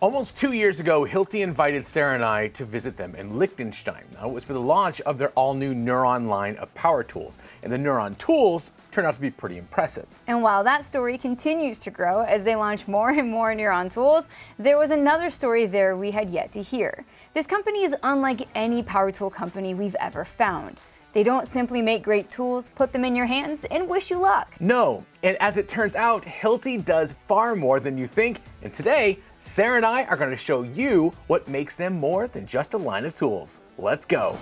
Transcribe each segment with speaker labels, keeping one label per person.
Speaker 1: Almost 2 years ago, Hilti invited Sarah and I to visit them in Liechtenstein. Now, it was for the launch of their all-new Neuron line of power tools, and the Neuron tools turned out to be pretty impressive.
Speaker 2: And while that story continues to grow as they launch more and more Neuron tools, there was another story there we had yet to hear. This company is unlike any power tool company we've ever found. They don't simply make great tools, put them in your hands, and wish you luck.
Speaker 1: No, and as it turns out, Hilti does far more than you think, and today, Sarah and I are going to show you what makes them more than just a line of tools. Let's go.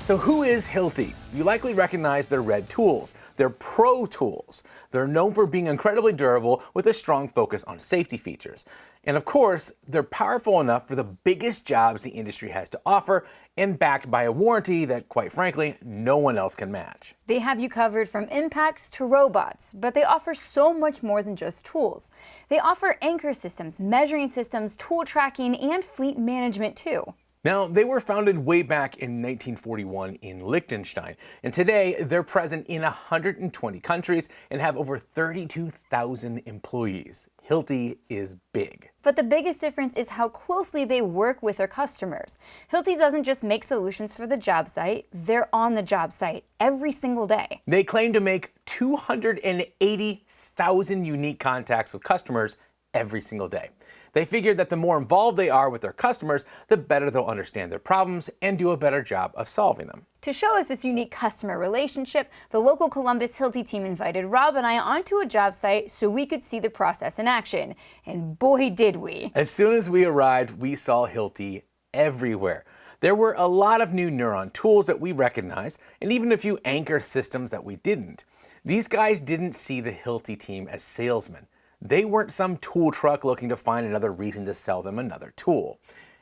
Speaker 1: So who is Hilti? You likely recognize their red tools. They're pro tools. They're known for being incredibly durable with a strong focus on safety features. And of course, they're powerful enough for the biggest jobs the industry has to offer and backed by a warranty that, quite frankly, no one else can match.
Speaker 2: They have you covered from impacts to robots, but they offer so much more than just tools. They offer anchor systems, measuring systems, tool tracking, and fleet management too.
Speaker 1: Now, they were founded way back in 1941 in Liechtenstein, and today they're present in 120 countries and have over 32,000 employees. Hilti is big.
Speaker 2: But the biggest difference is how closely they work with their customers. Hilti doesn't just make solutions for the job site, they're on the job site every single day.
Speaker 1: They claim to make 280,000 unique contacts with customers every single day. They figured that the more involved they are with their customers, the better they'll understand their problems and do a better job of solving them.
Speaker 2: To show us this unique customer relationship, the local Columbus Hilti team invited Rob and I onto a job site so we could see the process in action. And boy, did we.
Speaker 1: As soon as we arrived, we saw Hilti everywhere. There were a lot of new Neuron tools that we recognized, and even a few anchor systems that we didn't. These guys didn't see the Hilti team as salesmen. They weren't some tool truck looking to find another reason to sell them another tool.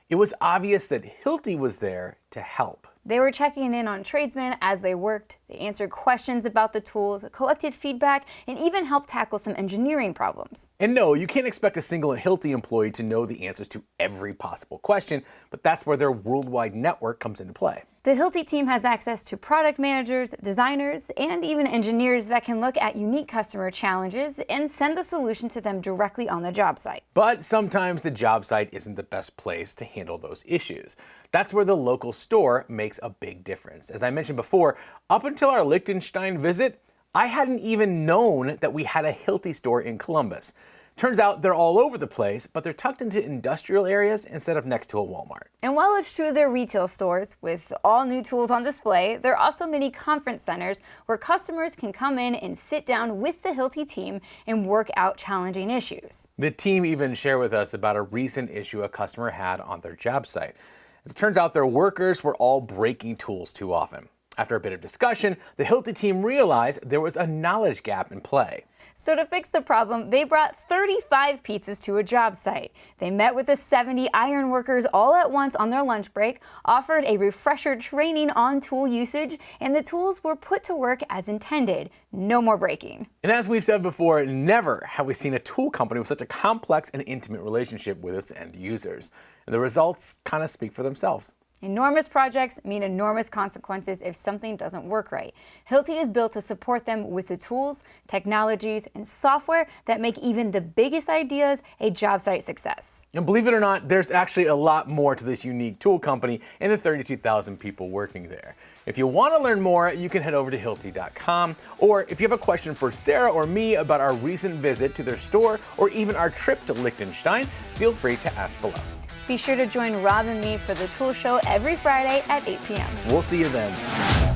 Speaker 1: It was obvious that Hilti was there to help.
Speaker 2: They were checking in on tradesmen as they worked. They answered questions about the tools, collected feedback, and even helped tackle some engineering problems.
Speaker 1: And no, you can't expect a single Hilti employee to know the answers to every possible question, but that's where their worldwide network comes into play.
Speaker 2: The Hilti team has access to product managers, designers, and even engineers that can look at unique customer challenges and send the solution to them directly on the job site.
Speaker 1: But sometimes the job site isn't the best place to handle those issues. That's where the local store makes a big difference. As I mentioned before, up until our Liechtenstein visit, I hadn't even known that we had a Hilti store in Columbus. Turns out they're all over the place, but they're tucked into industrial areas instead of next to a Walmart.
Speaker 2: And while it's true they're retail stores with all new tools on display, there are also many conference centers where customers can come in and sit down with the Hilti team and work out challenging issues.
Speaker 1: The team even shared with us about a recent issue a customer had on their job site. As it turns out, their workers were all breaking tools too often. After a bit of discussion, the Hilti team realized there was a knowledge gap in play.
Speaker 2: So to fix the problem, they brought 35 pizzas to a job site. They met with the 70 iron workers all at once on their lunch break, offered a refresher training on tool usage, and the tools were put to work as intended. No more breaking.
Speaker 1: And as we've said before, never have we seen a tool company with such a complex and intimate relationship with its end users. And the results kind of speak for themselves.
Speaker 2: Enormous projects mean enormous consequences if something doesn't work right. Hilti is built to support them with the tools, technologies, and software that make even the biggest ideas a job site success.
Speaker 1: And believe it or not, there's actually a lot more to this unique tool company and the 32,000 people working there. If you want to learn more, you can head over to Hilti.com. Or if you have a question for Sarah or me about our recent visit to their store or even our trip to Liechtenstein, feel free to ask below.
Speaker 2: Be sure to join Rob and me for the Tool Show every Friday at 8 p.m.
Speaker 1: We'll see you then.